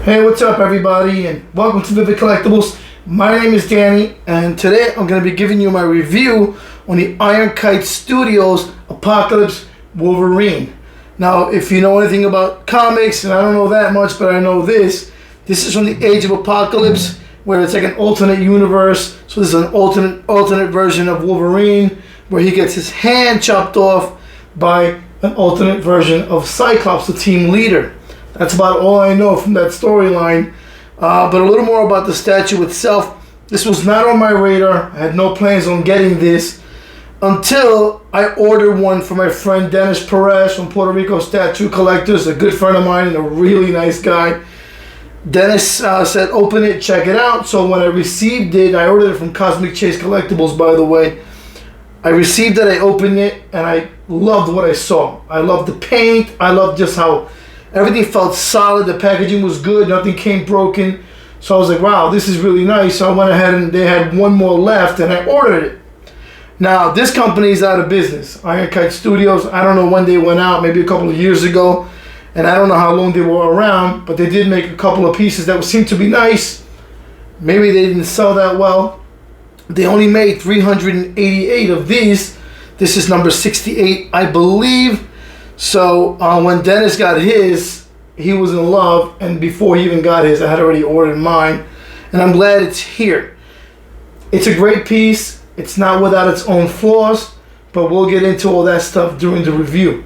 Hey, what's up everybody, and welcome to Vivid Collectibles. My name is Danny, and today I'm going to be giving you my review on the Kite Studios Apocalypse Wolverine. Now, if you know anything about comics, and I don't know that much, but I know this is from the Age of Apocalypse, where it's like an alternate universe. So this is an alternate version of Wolverine, where he gets his hand chopped off by an alternate version of Cyclops, the team leader. That's about all I know from that storyline. But a little more about the statue itself. This was not on my radar. I had no plans on getting this until I ordered one for my friend Dennis Perez from Puerto Rico Statue Collectors, a good friend of mine and a really nice guy. Dennis said, open it, check it out. So when I received it, I ordered it from Cosmic Chase Collectibles, by the way. I received it, I opened it, and I loved what I saw. I loved the paint. I loved just how everything felt solid. The packaging was good. Nothing came broken. So I was like, wow, this is really nice. So I went ahead and they had one more left and I ordered it. Now, this company is out of business. Kite Studios, I don't know when they went out, maybe a couple of years ago. And I don't know how long they were around, but they did make a couple of pieces that seemed to be nice. Maybe they didn't sell that well. They only made 388 of these. This is number 68, I believe. So when Dennis got his, he was in love, and before he even got his, I had already ordered mine, and I'm glad it's here. It's a great piece. It's not without its own flaws, but we'll get into all that stuff during the review.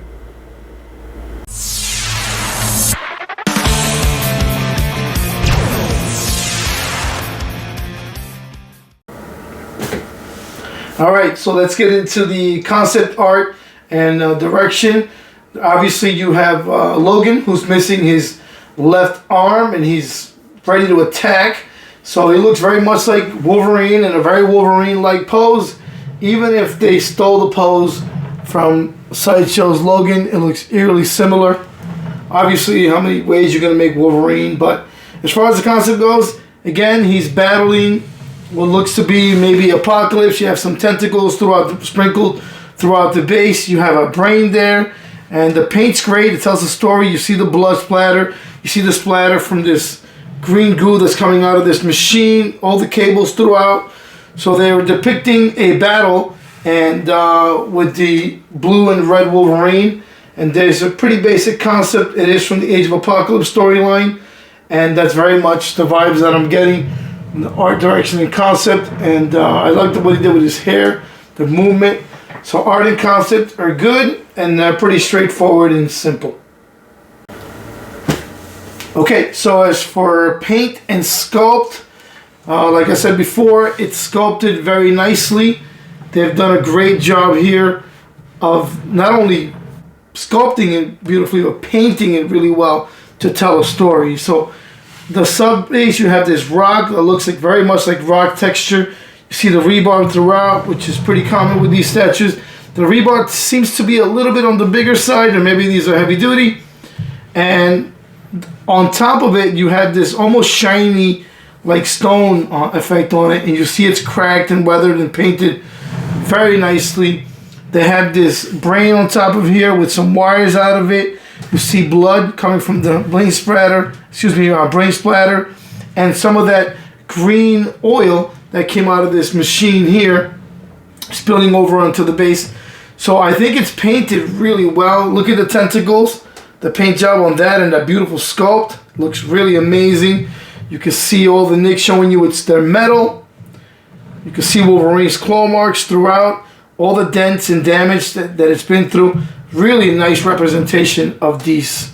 Alright, so let's get into the concept art and direction. Obviously, you have Logan, who's missing his left arm, and he's ready to attack. So he looks very much like Wolverine in a very Wolverine-like pose. Even if they stole the pose from Sideshow's Logan, it looks eerily similar. Obviously, how many ways you're going to make Wolverine, but as far as the concept goes, again, he's battling what looks to be maybe Apocalypse. You have some tentacles sprinkled throughout the base. You have a brain there. And the paint's great. It tells a story. You see the blood splatter. You see the splatter from this green goo that's coming out of this machine. All the cables throughout. So they were depicting a battle and with the blue and red Wolverine. And there's a pretty basic concept. It is from the Age of Apocalypse storyline. And that's very much the vibes that I'm getting. The art direction and concept. And I like what he did with his hair. The movement. So art and concept are good, and they're pretty straightforward and simple. Okay, so as for paint and sculpt, like I said before, it's sculpted very nicely. They've done a great job here of not only sculpting it beautifully, but painting it really well to tell a story. So the sub base, you have this rock that looks like very much like rock texture. You see the rebar throughout, which is pretty common with these statues. The rebar seems to be a little bit on the bigger side, or maybe these are heavy duty. And on top of it, you have this almost shiny, like stone effect on it. And you see it's cracked and weathered and painted very nicely. They have this brain on top of here with some wires out of it. You see blood coming from the brain splatter, and some of that green oil that came out of this machine here, spilling over onto the base. So I think it's painted really well. Look at the tentacles, the paint job on that, and that beautiful sculpt. Looks really amazing. You can see all the nicks showing you it's their metal. You can see Wolverine's claw marks throughout, all the dents and damage that it's been through. Really nice representation of these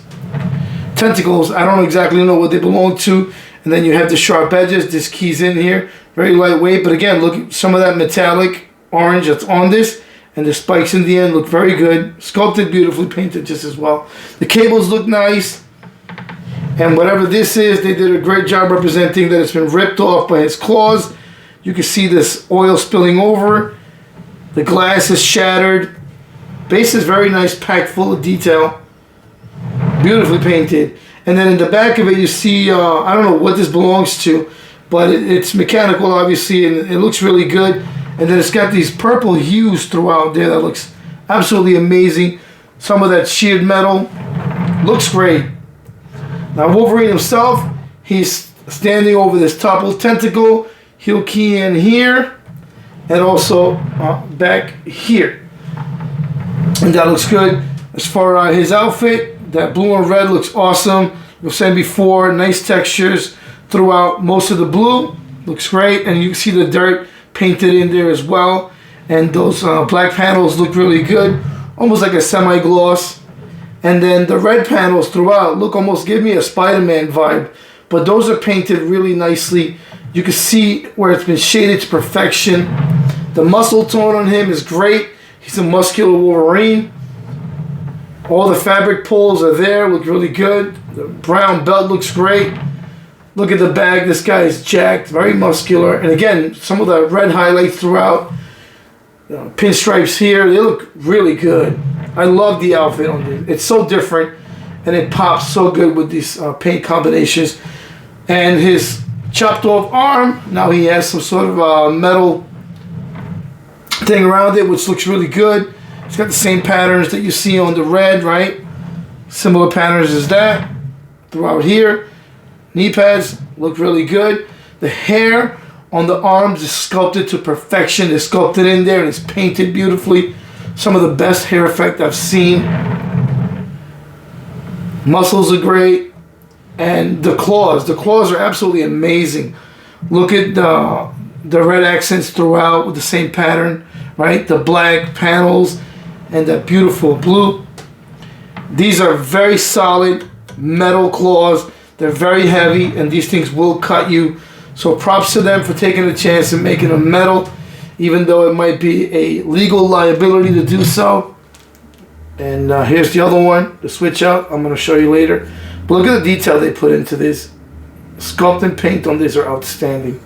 tentacles. I don't exactly know what they belong to. And then you have the sharp edges. This key's in here. Very lightweight, but again, look at some of that metallic orange that's on this, and the spikes in the end look very good. Sculpted, beautifully painted just as well. The cables look nice, and whatever this is, they did a great job representing that it's been ripped off by his claws. You can see this oil spilling over. The glass is shattered. Base is very nice, packed full of detail. Beautifully painted. And then in the back of it, you see, I don't know what this belongs to, but it's mechanical, obviously, and it looks really good. And then it's got these purple hues throughout there that looks absolutely amazing. Some of that sheared metal looks great. Now Wolverine himself, He's standing over this toppled tentacle. He'll key in here and also back here. And that looks good. As far as his outfit, that blue and red looks awesome. I was saying before, nice textures throughout most of the blue. Looks great. And you can see the dirt painted in there as well. And those black panels look really good. Almost like a semi-gloss. And then the red panels throughout look almost, give me a Spider-Man vibe. But those are painted really nicely. You can see where it's been shaded to perfection. The muscle tone on him is great. He's a muscular Wolverine. All the fabric pulls are there, look really good. The brown belt looks great. Look at the bag, this guy is jacked, very muscular. And again, some of the red highlights throughout. Pinstripes here, they look really good. I love the outfit on this. It's so different and it pops so good with these paint combinations. And his chopped off arm, now he has some sort of metal thing around it, which looks really good. It's got the same patterns that you see on the red, right? Similar patterns as that throughout here. Knee pads look really good. The hair on the arms is sculpted to perfection. It's sculpted in there and it's painted beautifully. Some of the best hair effect I've seen. Muscles are great. And the claws are absolutely amazing. Look at the red accents throughout with the same pattern, right? The black panels and that beautiful blue. These are very solid metal claws. They're very heavy and these things will cut you. So props to them for taking a chance and making them metal, even though it might be a legal liability to do so. And here's the other one, the switch out. I'm going to show you later. But look at the detail they put into this. Sculpt and paint on these are outstanding.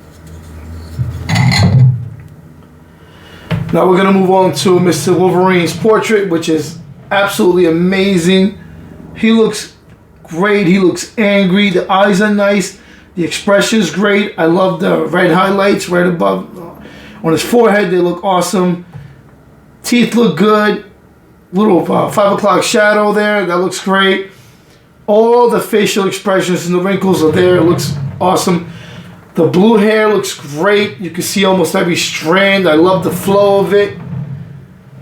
Now we're going to move on to Mr. Wolverine's portrait, which is absolutely amazing. He looks great. He looks angry. The eyes are nice. The expression is great. I love the red highlights right above on his forehead. They look awesome. Teeth look good. Little 5 o'clock shadow there. That looks great. All the facial expressions and the wrinkles are there. It looks awesome. The blue hair looks great. You can see almost every strand. I love the flow of it.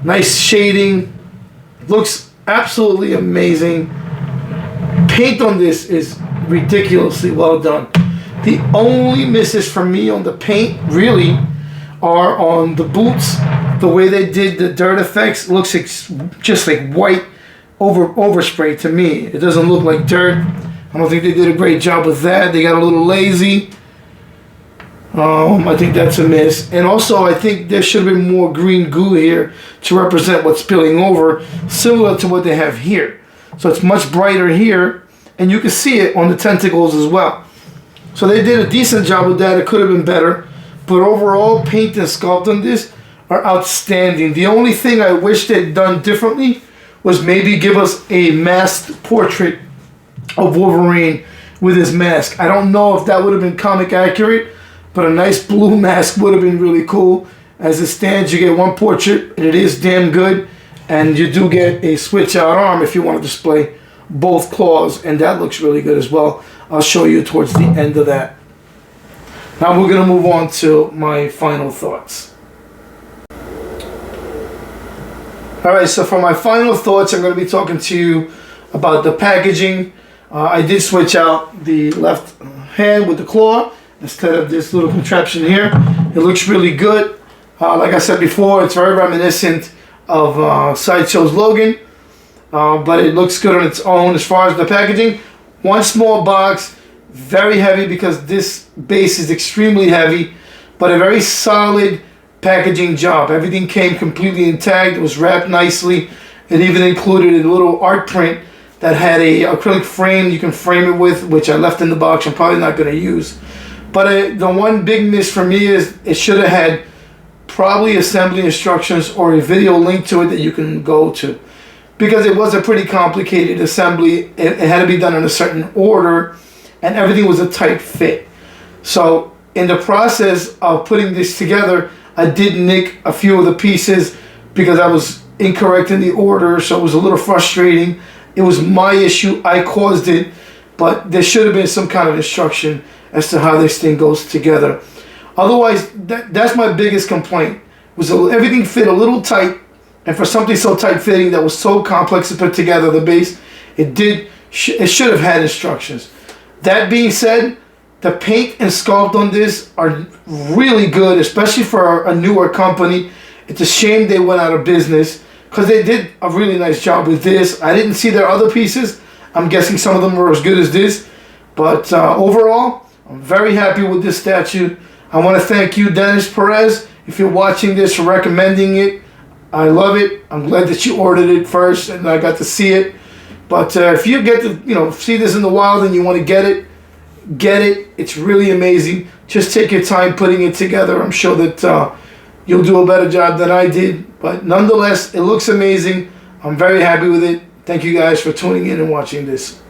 Nice shading. Looks absolutely amazing. Paint on this is ridiculously well done. The only misses for me on the paint really are on the boots. The way they did the dirt effects looks just like white overspray to me. It doesn't look like dirt. I don't think they did a great job with that. They got a little lazy. I think that's a miss. And also I think there should have been more green goo here to represent what's spilling over, similar to what they have here. So it's much brighter here and you can see it on the tentacles as well. So they did a decent job with that. It could have been better. But overall, paint and sculpt on this are outstanding. The only thing I wish they'd done differently was maybe give us a masked portrait of Wolverine with his mask. I don't know if that would have been comic accurate, but a nice blue mask would have been really cool. As it stands, you get one portrait, and it is damn good. And you do get a switch out arm if you want to display both claws, and that looks really good as well. I'll show you towards the end of that. Now we're going to move on to my final thoughts. Alright, so for my final thoughts, I'm going to be talking to you about the packaging. I did switch out the left hand with the claw instead of this little contraption here. It looks really good. Like I said before, it's very reminiscent of Sideshow's Logan. But it looks good on its own. As far as the packaging, one small box, very heavy because this base is extremely heavy, but a very solid packaging job. Everything came completely intact. It was wrapped nicely. It even included a little art print that had a acrylic frame you can frame it with, which I left in the box. I'm probably not going to use. But the one big miss for me is it should have had probably assembly instructions or a video link to it that you can go to. Because it was a pretty complicated assembly. It had to be done in a certain order and everything was a tight fit. So in the process of putting this together, I did nick a few of the pieces because I was incorrect in the order, so it was a little frustrating. It was my issue. I caused it. but there should have been some kind of instruction as to how this thing goes together. Otherwise, that's my biggest complaint, was everything fit a little tight, and for something so tight-fitting that was so complex to put together, the base, it should have had instructions. That being said, the paint and sculpt on this are really good, especially for a newer company. It's a shame they went out of business, because they did a really nice job with this. I didn't see their other pieces. I'm guessing some of them were as good as this. But overall, I'm very happy with this statue. I want to thank you, Dennis Perez, if you're watching this, for recommending it. I love it. I'm glad that you ordered it first and I got to see it. But if you get to see this in the wild and you want to get it, get it. It's really amazing. Just take your time putting it together. I'm sure that you'll do a better job than I did. But nonetheless, it looks amazing. I'm very happy with it. Thank you guys for tuning in and watching this.